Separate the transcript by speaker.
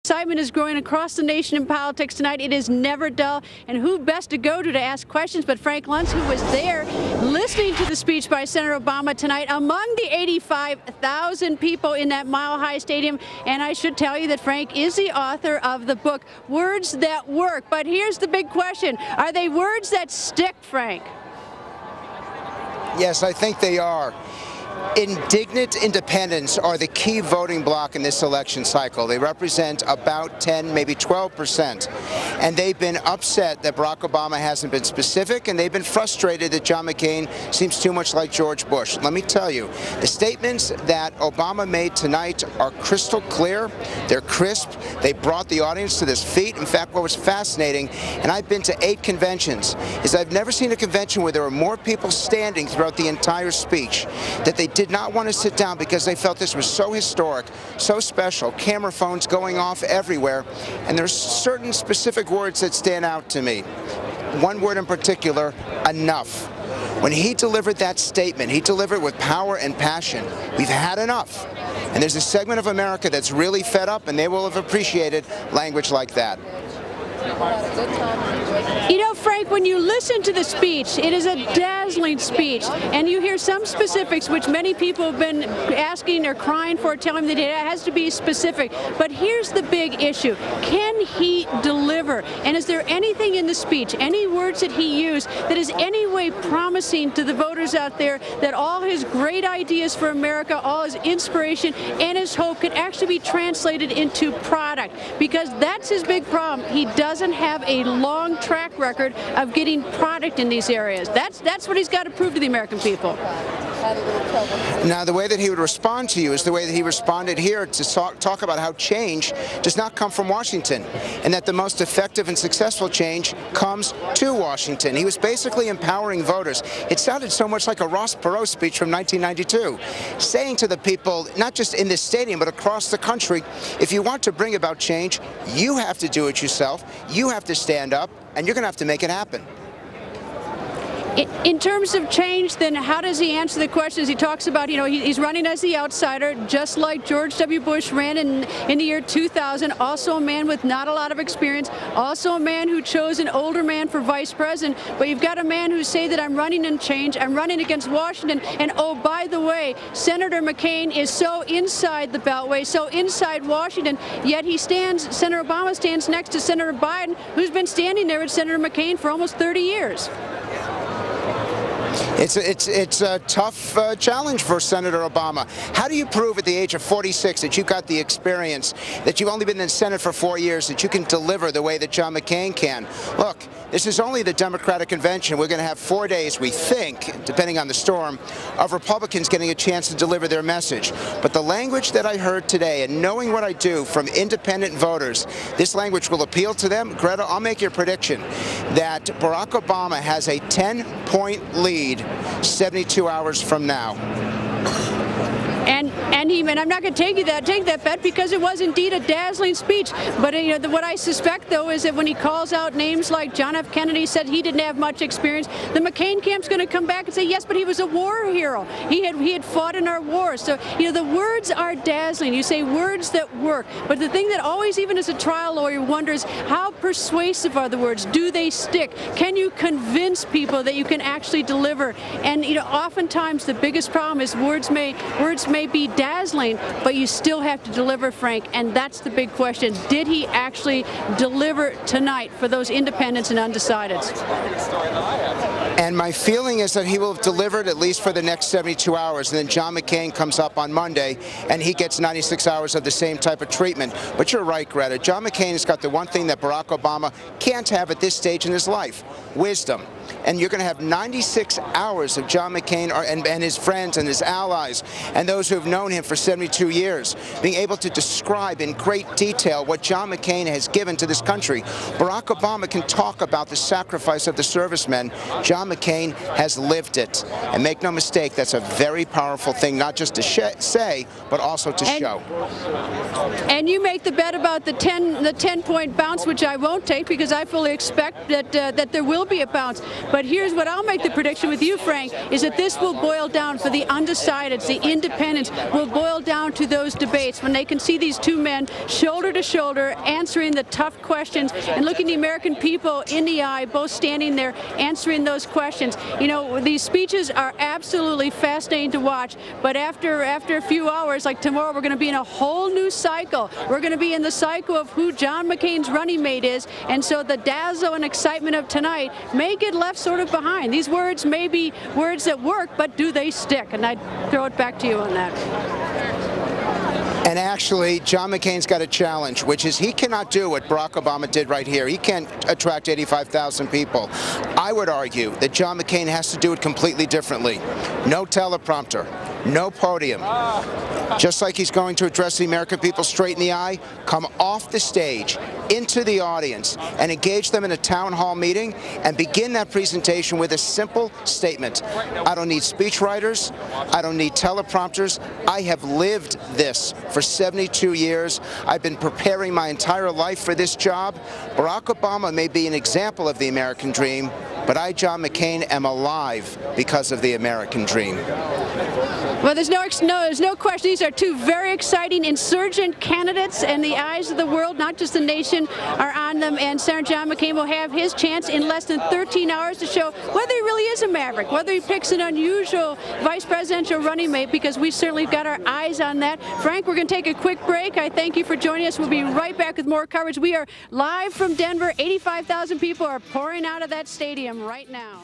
Speaker 1: Excitement is growing across the nation in politics tonight. It is never dull. And who best to go to ask questions but Frank Luntz, who was there listening to the speech by Senator Obama tonight among the 85,000 people in that Mile High Stadium. And I should tell you that Frank is the author of the book, Words That Work. But here's the big question. Are they words that stick, Frank?
Speaker 2: Yes, I think they are. Indignant independents are the key voting bloc in this election cycle. They represent about 10, maybe 12%. And they've been upset that Barack Obama hasn't been specific, and they've been frustrated that John McCain seems too much like George Bush. Let me tell you, the statements that Obama made tonight are crystal clear. They're crisp. They brought the audience to their feet. In fact, what was fascinating, and I've been to 8 conventions, is I've never seen a convention where there were more people standing throughout the entire speech, that they did not want to sit down because they felt this was so historic, so special, camera phones going off everywhere. And there's certain specific words that stand out to me. One word in particular, enough. When he delivered that statement, he delivered with power and passion. We've had enough. And there's a segment of America that's really fed up, and they will have appreciated language like that.
Speaker 1: You know, Frank, when you listen to the speech, it is a dazzling speech, and you hear some specifics which many people have been asking or crying for, telling them that it has to be specific. But here's the big issue. Can he deliver? And is there anything in the speech, any words that he used, that is any way promising to the voters out there that all his great ideas for America, all his inspiration and his hope could actually be translated into product? Because that's his big problem. He doesn't have a long track record of getting product in these areas. That's what he's got to prove to the American people.
Speaker 2: Now, the way that he would respond to you is the way that he responded here to talk about how change does not come from Washington, and that the most effective and successful change comes to Washington. He was basically empowering voters. It sounded so much like a Ross Perot speech from 1992, saying to the people, not just in this stadium, but across the country, if you want to bring about change, you have to do it yourself, you have to stand up, and you're going to have to make it happen.
Speaker 1: In terms of change, then how does he answer the questions? He talks about, you know, he's running as the outsider, just like George W. Bush ran in the year 2000, also a man with not a lot of experience, also a man who chose an older man for vice president. But you've got a man who say that I'm running in change, I'm running against Washington, and oh, by the way, Senator McCain is so inside the Beltway, so inside Washington, yet Senator Obama stands next to Senator Biden, who's been standing there with Senator McCain for almost 30 years.
Speaker 2: It's a tough challenge for Senator Obama. How do you prove at the age of 46 that you've got the experience, that you've only been in the Senate for 4 years, that you can deliver the way that John McCain can? Look, this is only the Democratic Convention. We're going to have 4 days, we think, depending on the storm, of Republicans getting a chance to deliver their message. But the language that I heard today, and knowing what I do from independent voters, this language will appeal to them. Greta, I'll make your prediction that Barack Obama has a 10-point lead 72 hours from now.
Speaker 1: And I'm not going to take that bet because it was indeed a dazzling speech. But you know, what I suspect, though, is that when he calls out names like John F. Kennedy said he didn't have much experience, the McCain camp's going to come back and say, yes, but he was a war hero. He had fought in our wars. So, you know, the words are dazzling. You say words that work. But the thing that always, even as a trial lawyer, wonders, how persuasive are the words? Do they stick? Can you convince people that you can actually deliver? And, you know, oftentimes the biggest problem is words may be dazzling, but you still have to deliver, Frank, and that's the big question. Did he actually deliver tonight for those independents and undecideds?
Speaker 2: And my feeling is that he will have delivered at least for the next 72 hours, and then John McCain comes up on Monday, and he gets 96 hours of the same type of treatment. But you're right, Greta. John McCain has got the one thing that Barack Obama can't have at this stage in his life: wisdom. And you're going to have 96 hours of John McCain and his friends and his allies and those who have known him for 72 years being able to describe in great detail what John McCain has given to this country. Barack Obama can talk about the sacrifice of the servicemen. John John McCain has lived it. And make no mistake, that's a very powerful thing, not just to say, but also to show.
Speaker 1: And you make the bet about the 10-point bounce, which I won't take because I fully expect that there will be a bounce. But here's what I'll make the prediction with you, Frank, is that this will boil down for the undecideds, the independents, will boil down to those debates when they can see these two men shoulder to shoulder answering the tough questions and looking the American people in the eye, both standing there answering those questions. You know, these speeches are absolutely fascinating to watch, but after a few hours, like tomorrow, we're going to be in a whole new cycle. We're going to be in the cycle of who John McCain's running mate is, and so the dazzle and excitement of tonight may get left sort of behind. These words may be words that work, but do they stick? And I'd throw it back to you on that.
Speaker 2: And actually, John McCain's got a challenge, which is he cannot do what Barack Obama did right here. He can't attract 85,000 people. I would argue that John McCain has to do it completely differently. No teleprompter, no podium. Just like he's going to address the American people straight in the eye, come off the stage, into the audience, and engage them in a town hall meeting, and begin that presentation with a simple statement. I don't need speechwriters. I don't need teleprompters. I have lived this for 72 years. I've been preparing my entire life for this job. Barack Obama may be an example of the American dream, but I, John McCain, am alive because of the American dream.
Speaker 1: Well, there's no question. These are two very exciting insurgent candidates, and the eyes of the world, not just the nation, are on them. And Senator John McCain will have his chance in less than 13 hours to show whether he really is a maverick, whether he picks an unusual vice presidential running mate, because we certainly got our eyes on that. Frank, we're going to take a quick break. I thank you for joining us. We'll be right back with more coverage. We are live from Denver. 85,000 people are pouring out of that stadium right now.